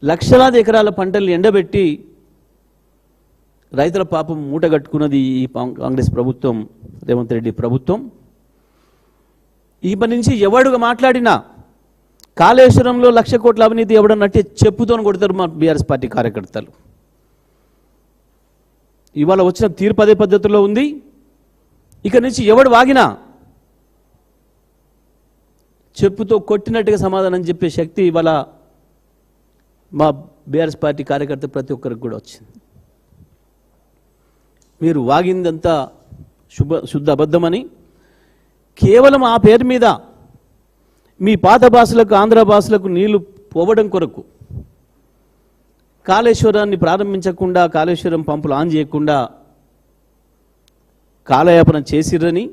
లక్షలాది ఎకరాల పంటల్ని ఎండబెట్టి రైతుల పాపం మూటగట్టుకున్నది ఈ కాంగ్రెస్ ప్రభుత్వం, రేవంత్ రెడ్డి ప్రభుత్వం. ఈ పని నుంచి ఎవడుగా మాట్లాడినా కాళేశ్వరంలో 1,00,000 కోట్ల అవినీతి ఎవడన్నట్టే చెప్పుతోని కొడతారు మా బీఆర్ఎస్ పార్టీ కార్యకర్తలు. ఇవాళ వచ్చిన తీర్పు అదే పద్ధతిలో ఉంది. ఇక నుంచి ఎవడు వాగినా చెప్పుతో కొట్టినట్టుగా సమాధానం చెప్పే శక్తి ఇవాళ మా బీఆర్ఎస్ పార్టీ కార్యకర్త ప్రతి ఒక్కరికి కూడా వచ్చింది. మీరు వాగిందంతా శుద్ధ అబద్ధమని, కేవలం ఆ పేరు మీద మీ పాత భాషలకు ఆంధ్ర భాషలకు నీళ్లు పోవడం కొరకు కాళేశ్వరాన్ని ప్రారంభించకుండా, కాళేశ్వరం పంపులు ఆన్ చేయకుండా కాలయాపన చేసిరని,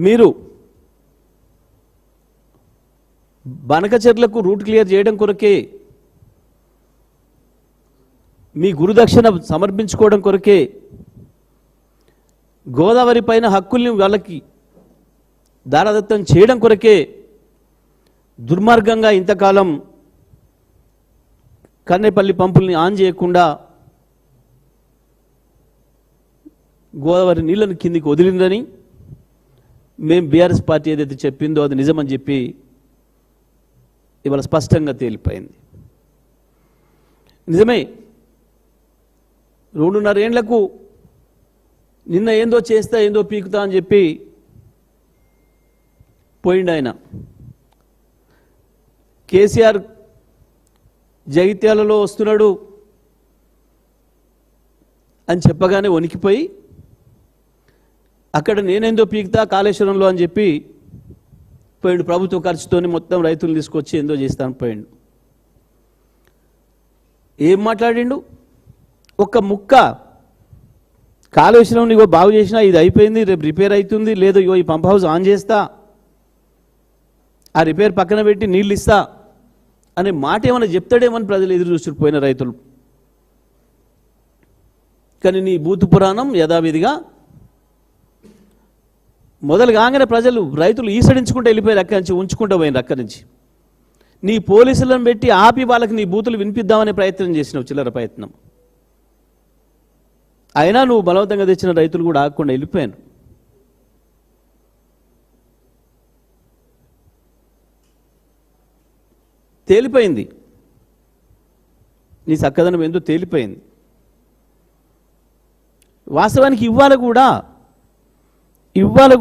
మీరు బనకచెర్లకు రూట్ క్లియర్ చేయడం కొరకే, మీ గురుదక్షిణ సమర్పించుకోవడం కొరకే, గోదావరి పైన హక్కుల్ని వాళ్ళకి దారదత్తం చేయడం కొరకే దుర్మార్గంగా ఇంతకాలం కన్నేపల్లి పంపుల్ని ఆన్ చేయకుండా గోదావరి నీళ్లను కిందికి వదిలిందని మేము బీఆర్ఎస్ పార్టీ ఏదైతే చెప్పిందో అది నిజమని చెప్పి ఇవాళ స్పష్టంగా తేలిపోయింది. నిజమే, 2.5 ఏళ్లకు నిన్న ఏందో చేస్తా ఏందో పీకుతా అని చెప్పి పోయిండు ఆయన. కేసీఆర్ జగిత్యాలలో వస్తున్నాడు అని చెప్పగానే వణికిపోయి అక్కడ నేనేందో పీకుతా కాళేశ్వరంలో అని చెప్పి పోయిండు. ప్రభుత్వ ఖర్చుతోని మొత్తం రైతులు తీసుకొచ్చి ఏందో చేస్తాను పోయిండు. ఏం మాట్లాడిండు? ఒక్క ముక్క కాళేశ్వరం ఇగో బాగు చేసినా, ఇది అయిపోయింది, రేపు రిపేర్ అవుతుంది, లేదు ఇగో ఈ పంప్ హౌస్ ఆన్ చేస్తా, ఆ రిపేర్ పక్కన పెట్టి నీళ్ళు ఇస్తా అనే మాట ఏమైనా చెప్తాడేమని ప్రజలు ఎదురు చూసిపోయిన రైతులు. కానీ నీ బూతు పురాణం యథావిధిగా మొదలు కాగానే ప్రజలు రైతులు ఈసడించుకుంటూ వెళ్ళిపోయారు, అక్కడి నుంచి ఉంచుకుంటూ పోయినారు. అక్కడి నుంచి నీ పోలీసులను పెట్టి ఆపి వాళ్ళకి నీ బూతులు వినిపిద్దామనే ప్రయత్నం చేసినావు, చిల్లర ప్రయత్నం. అయినా నువ్వు బలవంతంగా తెచ్చిన రైతులు కూడా ఆగకుండా వెళ్ళిపోయాను. తేలిపోయింది నీ చక్కదనం ఏందో తేలిపోయింది. వాస్తవానికి ఇవాళ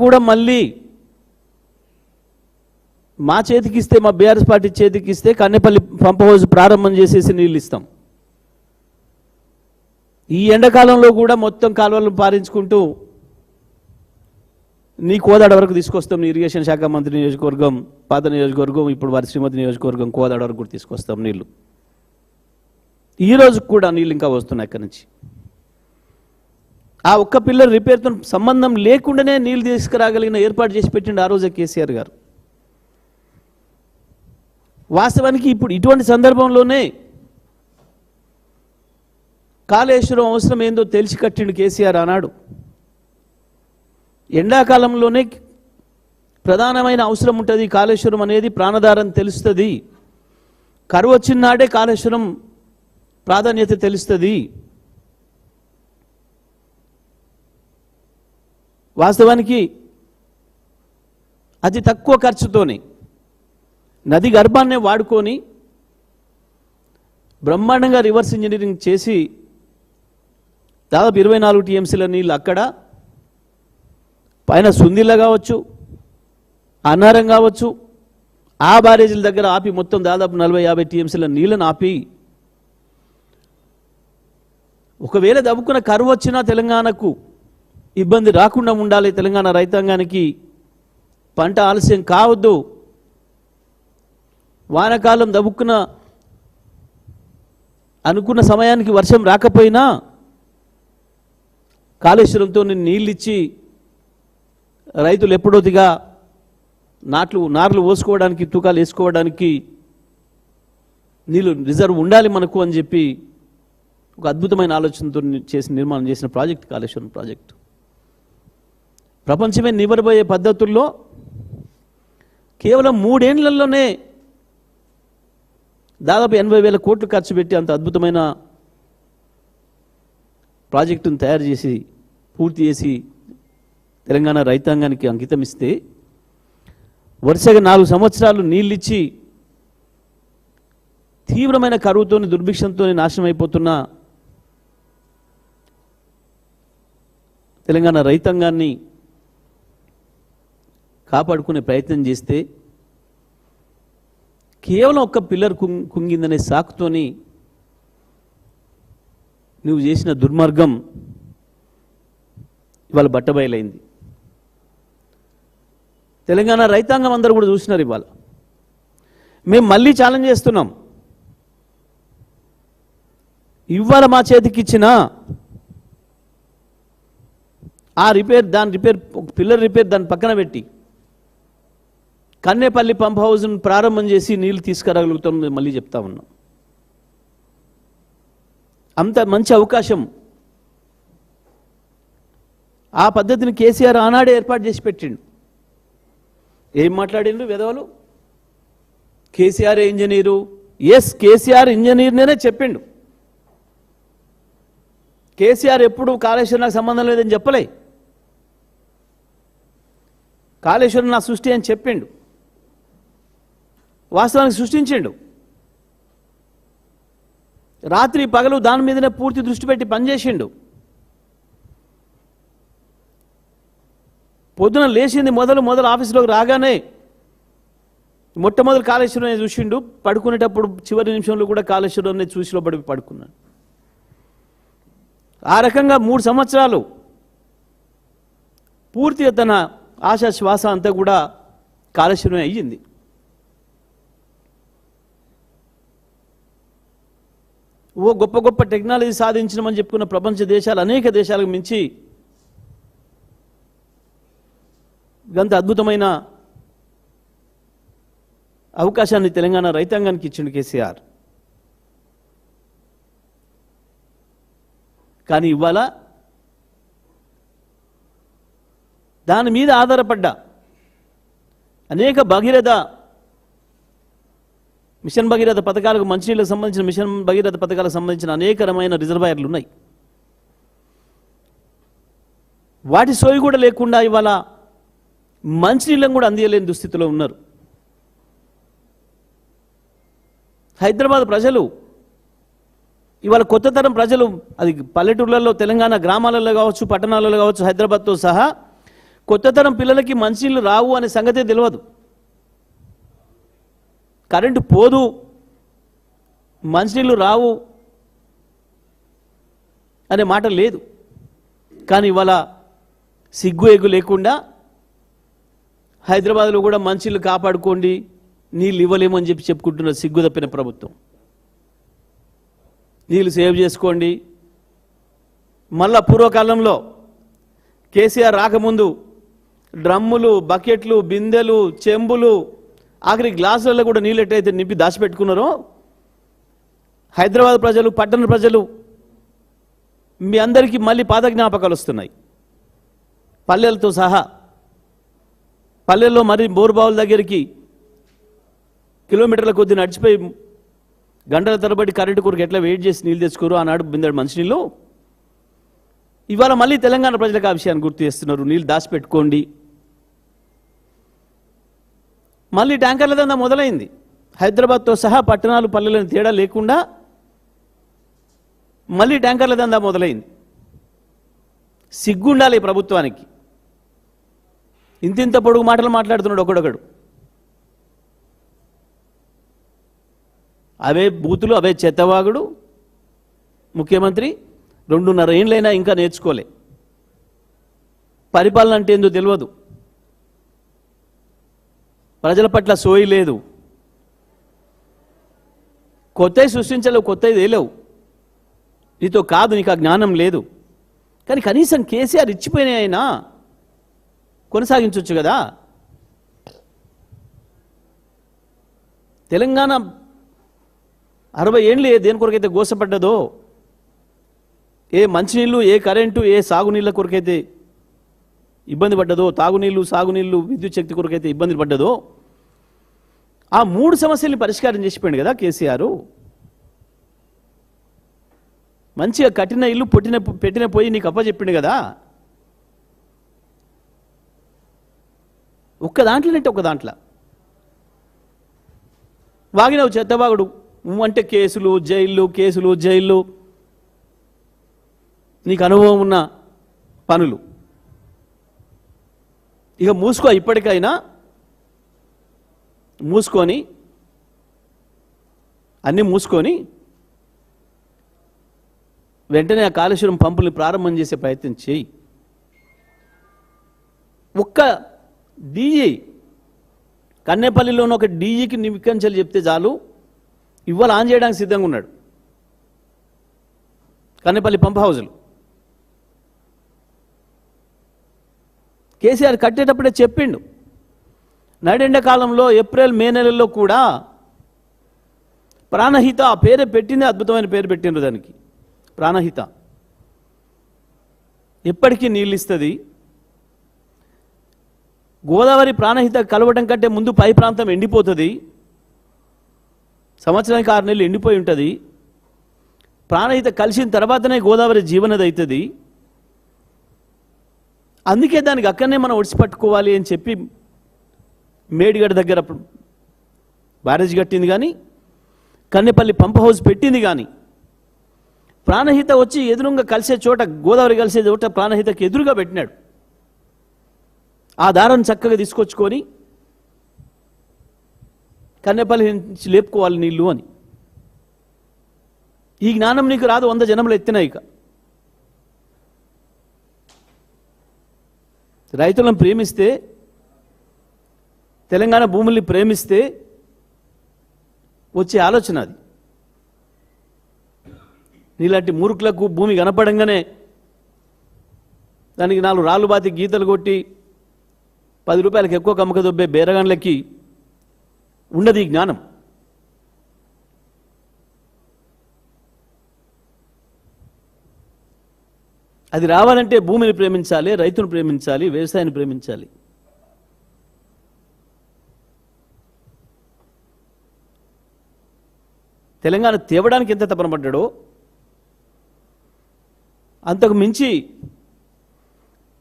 కూడా మళ్ళీ మా చేతికిస్తే, మా బీఆర్ఎస్ పార్టీ చేతికిస్తే కన్నెపల్లి పంప్ హౌస్ ప్రారంభం చేసేసి నీళ్ళు ఇస్తాం. ఈ ఎండాకాలంలో కూడా మొత్తం కాలువలను పారించుకుంటూ నీ కోదాడ వరకు తీసుకొస్తాం. నీ ఇరిగేషన్ శాఖ మంత్రి నియోజకవర్గం, పాత నియోజకవర్గం, ఇప్పుడు వారి శ్రీమతి నియోజకవర్గం కోదాడ వరకు కూడా తీసుకొస్తాం నీళ్లు. ఈరోజు కూడా నీళ్ళు ఇంకా వస్తున్నాయి అక్కడి నుంచి. ఆ ఒక్క పిల్లర్ రిపేర్తో సంబంధం లేకుండానే నీళ్ళు తీసుకురాగలిగిన ఏర్పాటు చేసి పెట్టిండు ఆ రోజే కేసీఆర్ గారు. వాస్తవానికి ఇప్పుడు ఇటువంటి సందర్భంలోనే కాళేశ్వరం అవసరం ఏందో తెలిసి కట్టిండు కేసీఆర్ ఆనాడు. ఎండాకాలంలోనే ప్రధానమైన అవసరం ఉంటుంది, కాళేశ్వరం అనేది ప్రాణధారం తెలుస్తుంది, కరువు వచ్చినాడే కాళేశ్వరం ప్రాధాన్యత తెలుస్తుంది. వాస్తవానికి అతి తక్కువ ఖర్చుతోనే నది గర్భాన్నే వాడుకొని బ్రహ్మాండంగా రివర్స్ ఇంజనీరింగ్ చేసి దాదాపు 24 టీఎంసీల నీళ్ళు అక్కడ పైన సుందిల్ల కావచ్చు, అన్నారం కావచ్చు, ఆ బ్యారేజీల దగ్గర ఆపి మొత్తం దాదాపు 40-50 టీఎంసీల నీళ్ళను ఆపి, ఒకవేళ దవ్వుకున్న కరువు వచ్చినా తెలంగాణకు ఇబ్బంది రాకుండా ఉండాలి, తెలంగాణ రైతాంగానికి పంట ఆలస్యం కావద్దు, వానాకాలం దవ్వుకున్న అనుకున్న సమయానికి వర్షం రాకపోయినా కాళేశ్వరంతో నీళ్ళు ఇచ్చి రైతులు ఎప్పుడోదిగా నార్లు పోసుకోవడానికి, తూకాలు వేసుకోవడానికి నీళ్ళు రిజర్వ్ ఉండాలి మనకు అని చెప్పి ఒక అద్భుతమైన ఆలోచనతో నిర్మాణం చేసిన ప్రాజెక్ట్ కాళేశ్వరం ప్రాజెక్టు. ప్రపంచమే నివ్వరబోయే పద్ధతుల్లో కేవలం 3 ఏళ్లలోనే దాదాపు 80,000 కోట్లు ఖర్చు పెట్టి అంత అద్భుతమైన ప్రాజెక్టును తయారు చేసి పూర్తి చేసి తెలంగాణ రైతాంగానికి అంకితం ఇస్తే వరుసగా 4 సంవత్సరాలు నీళ్ళిచ్చి తీవ్రమైన కరువుతో దుర్భిక్షంతో నాశనం అయిపోతున్న తెలంగాణ రైతాంగాన్ని కాపాడుకునే ప్రయత్నం చేస్తే కేవలం ఒక్క పిల్లర్ కుంగిందనే సాకుతోని నువ్వు చేసిన దుర్మార్గం ఇవాళ బట్టబయలైంది. తెలంగాణ రైతాంగం అందరూ కూడా చూసినారు. ఇవాళ మేము మళ్ళీ ఛాలెంజ్ చేస్తున్నాం. ఇవాళ మా చేతికి ఇచ్చిన ఆ రిపేర్ పిల్లర్ రిపేర్ దాని పక్కన పెట్టి కన్నేపల్లి పంప్ హౌస్ను ప్రారంభం చేసి నీళ్లు తీసుకురాగలుగుతాం. మళ్ళీ చెప్తా ఉన్నాం. అంత మంచి అవకాశం ఆ పద్ధతిని కేసీఆర్ ఆనాడే ఏర్పాటు చేసి పెట్టిండు. ఏం మాట్లాడిండు వెధవలు? కేసీఆర్ ఇంజనీరు. ఎస్, కేసీఆర్ ఇంజనీర్నే చెప్పిండు. కేసీఆర్ ఎప్పుడు కాళేశ్వరం నాకు సంబంధం లేదని చెప్పలే. కాళేశ్వరం నా సృష్టి అని చెప్పిండు. వాస్తవానికి సృష్టించిండు. రాత్రి పగలు దాని మీదనే పూర్తి దృష్టి పెట్టి పనిచేసిండు. పొద్దున లేచింది మొదలు ఆఫీసులోకి రాగానే మొట్టమొదటి కాళేశ్వరం చూసిండు. పడుకునేటప్పుడు చివరి నిమిషంలో కూడా కాళేశ్వరం చూసిలో పడుకున్నాడు. ఆ రకంగా 3 సంవత్సరాలు పూర్తిగా తన ఆశా శ్వాస అంతా కూడా కాళేశ్వరం అయ్యింది. ఓ గొప్ప గొప్ప టెక్నాలజీ సాధించమని చెప్పుకున్న ప్రపంచ దేశాలు అనేక దేశాలకు మించి గంత అద్భుతమైన అవకాశాన్ని తెలంగాణ రైతాంగానికి ఇచ్చిండు కేసీఆర్. కానీ ఇవాళ దాని మీద ఆధారపడ్డ అనేక మిషన్ భగీరథ పథకాలకు, మంచినీళ్ళకు సంబంధించిన మిషన్ భగీరథ పథకాలకు సంబంధించిన అనేక రకమైన రిజర్వాయర్లు ఉన్నాయి. వాటి సోయి కూడా లేకుండా ఇవాళ మంచినీళ్ళను కూడా అందియలేని దుస్థితిలో ఉన్నారు. హైదరాబాద్ ప్రజలు ఇవాళ కొత్త తరం ప్రజలు, అది పల్లెటూర్లలో, తెలంగాణ గ్రామాలలో కావచ్చు, పట్టణాలలో కావచ్చు, హైదరాబాద్తో సహా కొత్త తరం పిల్లలకి మంచినీళ్ళు రావు అనే సంగతే తెలియదు. కరెంటు పోదు, మంచినీళ్ళు రావు అనే మాట లేదు. కానీ ఇవాళ సిగ్గు ఎగ్గు లేకుండా హైదరాబాద్లో కూడా మంచినీళ్ళు కాపాడుకోండి, నీళ్ళు ఇవ్వలేమని చెప్పుకుంటున్న సిగ్గు తప్పిన ప్రభుత్వం. నీళ్ళు సేవ్ చేసుకోండి. మళ్ళా పూర్వకాలంలో కేసీఆర్ రాకముందు డ్రమ్ములు, బకెట్లు, బిందెలు, చెంబులు, ఆఖరి గ్లాసులలో కూడా నీళ్ళు ఎట్టయితే నింపి దాచిపెట్టుకున్నారో హైదరాబాద్ ప్రజలు, పట్టణ ప్రజలు మీ అందరికీ మళ్ళీ పాత జ్ఞాపకాలు వస్తున్నాయి. పల్లెలతో సహా పల్లెల్లో మరి బోర్బావుల దగ్గరికి కిలోమీటర్ల కొద్ది నడిచిపోయి గంటల తరబడి కరెంటు కొరకు ఎట్లా వెయిట్ చేసి నీళ్ళు తెచ్చుకోరు ఆనాడు బిందెడు మంచినీళ్ళు. ఇవాళ మళ్ళీ తెలంగాణ ప్రజలకు ఆ విషయాన్ని గుర్తు చేస్తున్నారు. నీళ్ళు దాచిపెట్టుకోండి. మళ్ళీ ట్యాంకర్ల దందా మొదలైంది. హైదరాబాద్తో సహా పట్టణాలు, పల్లెలను తేడా లేకుండా మళ్ళీ ట్యాంకర్ల దందా మొదలైంది. సిగ్గుండాలి ప్రభుత్వానికి. ఇంతింత పొడుగు మాటలు మాట్లాడుతున్నాడు ఒకడొకడు. అవే బూతులు, అవే చెత్తవాగుడు. ముఖ్యమంత్రి 2.5 ఏళ్ళైనా ఇంకా నేర్చుకోలే. పరిపాలన అంటే ఏందో తెలియదు. ప్రజల పట్ల సోయి లేదు. కొత్తవి సృష్టించలేవు, కొత్తవి తేలేవు. నీతో కాదు, నీకు ఆ జ్ఞానం లేదు. కానీ కనీసం కేసీఆర్ ఇచ్చిపోయినాయి అయినా కొనసాగించవచ్చు కదా. తెలంగాణ 60 ఏళ్ళు దేని కొరకైతే గోసపడ్డదో, ఏ మంచినీళ్ళు, ఏ కరెంటు, ఏ సాగునీళ్ళ కొరకైతే ఇబ్బంది పడ్డదో, తాగునీళ్ళు, సాగునీళ్ళు, విద్యుత్ శక్తి కొరకైతే ఇబ్బంది పడ్డదో, ఆ 3 సమస్యల్ని పరిష్కారం చేసిపోయింది కదా కేసీఆర్. మంచిగా కట్టిన ఇల్లు పెట్టిన పోయి నీకు అప్పచెప్పిండు కదా. ఒక్క దాంట్లోనంటే ఒక్క దాంట్లో వాగినవు చెత్తవాగుడు అంటే కేసులు జైళ్ళు నీకు అనుభవం ఉన్న పనులు. ఇక మూసుకో, ఇప్పటికైనా అన్నీ మూసుకొని వెంటనే ఆ కాళేశ్వరం పంపుల్ని ప్రారంభం చేసే ప్రయత్నం చేయి. ఒక్క డీజీ కన్నేపల్లిలోని ఒక డీజీకి నిమికంచెలు చెప్తే చాలు, ఇవాళ ఆన్ చేయడానికి సిద్ధంగా ఉన్నాడు. కన్నేపల్లి పంప్ హౌజులు కేసీఆర్ కట్టేటప్పుడే చెప్పిండు. నడెండకాలంలో ఏప్రిల్ మే నెలల్లో కూడా ప్రాణహిత ఆ పేరే పెట్టింది, అద్భుతమైన పేరు పెట్టిండ్రు దానికి. ప్రాణహిత ఎప్పటికీ నీళ్ళు ఇస్తుంది. గోదావరి ప్రాణహిత కలవడం కంటే ముందు పై ప్రాంతం ఎండిపోతుంది. సంవత్సరానికి 6 నెలలు ఎండిపోయి ఉంటుంది. ప్రాణహిత కలిసిన తర్వాతనే గోదావరి జీవనది అవుతుంది. అందుకే దానికి అక్కడనే మనం ఒడిసిపట్టుకోవాలి అని చెప్పి మేడిగడ్డ దగ్గర బ్యారేజ్ కట్టింది కానీ, కన్నెపల్లి పంప్ హౌస్ పెట్టింది కానీ, ప్రాణహిత వచ్చి ఎదురుగా కలిసే చోట, గోదావరి కలిసే చోట ప్రాణహితకి ఎదురుగా పెట్టినాడు. ఆ దారం చక్కగా తీసుకొచ్చుకొని కన్నెపల్లి నుంచి లేపుకోవాలి నీళ్ళు అని. ఈ జ్ఞానం నీకు రాదు, 100 జనములు ఎత్తినా. ఇక రైతులను ప్రేమిస్తే, తెలంగాణ భూముల్ని ప్రేమిస్తే వచ్చే ఆలోచన అది. నీలాంటి మూర్ఖులకు భూమి కనపడంగానే దానికి 4 రాళ్ళు బాతి గీతలు కొట్టి 10 రూపాయలకు ఎక్కువ కమ్మక దొబ్బే బేరగాన్లకి ఉన్నది ఈ జ్ఞానం. అది రావాలంటే భూమిని ప్రేమించాలి, రైతును ప్రేమించాలి, వ్యవసాయాన్ని ప్రేమించాలి. తెలంగాణ తేవడానికి ఎంత తపన పడ్డాడో అంతకు మించి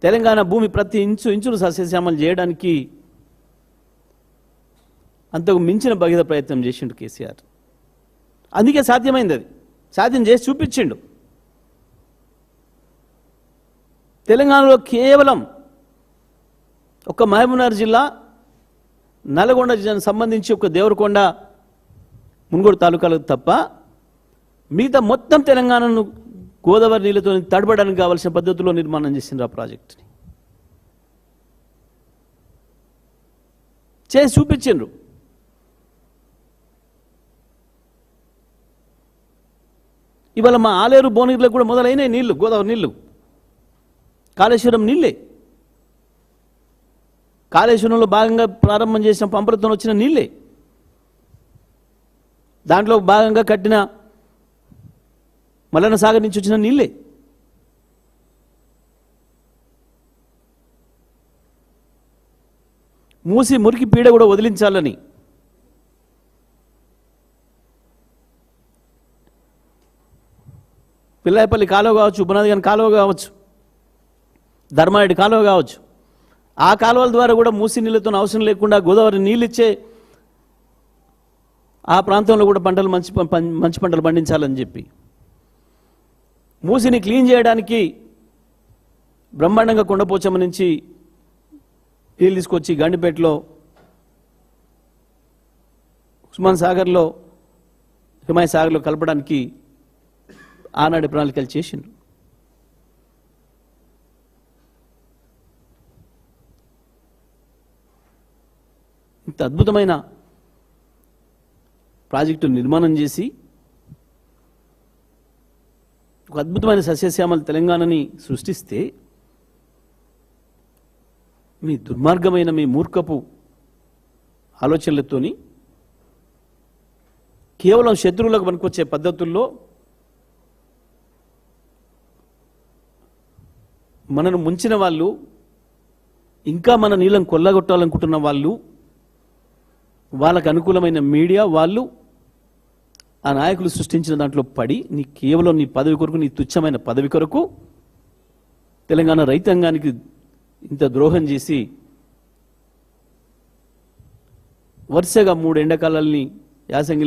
తెలంగాణ భూమి ప్రతి ఇంచును సస్యశ్యామలు చేయడానికి అంతకు మించిన భగీరథ ప్రయత్నం చేసిండు కేసీఆర్. అందుకే సాధ్యమైంది. అది సాధ్యం చేసి చూపించిండు. తెలంగాణలో కేవలం ఒక మహబూబ్నగర్ జిల్లా, నల్గొండ జిల్లాకు సంబంధించి ఒక దేవరకొండ, మున్గోడు తాలూకాలకు తప్ప మిగతా మొత్తం తెలంగాణను గోదావరి నీళ్ళతో తడబడానికి కావాల్సిన పద్ధతిలో నిర్మాణం చేసిండ్రు ఆ ప్రాజెక్టుని. చేసి చూపించిండ్రు. ఇవాళ మా ఆలేరు భువనగిరిలో కూడా మొదలైన నీళ్లు, గోదావరి నీళ్లు, కాళేశ్వరం నీళ్ళే. కాళేశ్వరంలో భాగంగా ప్రారంభం చేసిన పంపులతో వచ్చిన నీళ్ళే. దాంట్లో భాగంగా కట్టిన మల్లన్న సాగర్ నుంచి వచ్చిన నీళ్ళే. మూసి మురికి పీడ కూడా వదిలించాలని పిల్లాయపల్లి కాలువ కావచ్చు, బునాదిగాని కాలువ కావచ్చు, ధర్మారెడ్డి కాలువ కావచ్చు, ఆ కాలువల ద్వారా కూడా మూసి నీళ్ళతో అవసరం లేకుండా గోదావరి నీళ్ళు ఇచ్చే ఆ ప్రాంతంలో కూడా పంటలు మంచి పంటలు పండించాలని చెప్పి మూసిని క్లీన్ చేయడానికి బ్రహ్మాండంగా కొండపోచమ్మ నుంచి నీళ్ళు తీసుకొచ్చి గండిపేటలో, ఉస్మాన్ సాగర్లో, హిమాయ్ సాగర్లో కలపడానికి ఆనాటి ప్రణాళికలు చేసిండ్రు. ఇంత అద్భుతమైన ప్రాజెక్టు నిర్మాణం చేసి ఒక అద్భుతమైన సస్యశ్యామల తెలంగాణని సృష్టిస్తే మీ దుర్మార్గమైన, మీ మూర్ఖపు ఆలోచనలతోని కేవలం శత్రువులకు పనికొచ్చే పద్ధతుల్లో మనను ముంచిన వాళ్ళు, ఇంకా మన నీళ్ళను కొల్లగొట్టాలనుకుంటున్న వాళ్ళు వాళ్ళకు అనుకూలమైన మీడియా వాళ్ళు ఆ నాయకులు సృష్టించిన దాంట్లో పడి నీ కేవలం నీ పదవి కొరకు, నీ తుచ్చమైన పదవి కొరకు తెలంగాణ రైతాంగానికి ఇంత ద్రోహం చేసి వరుసగా 3 ఎండాకాలాల్ని యాసంగిల్ని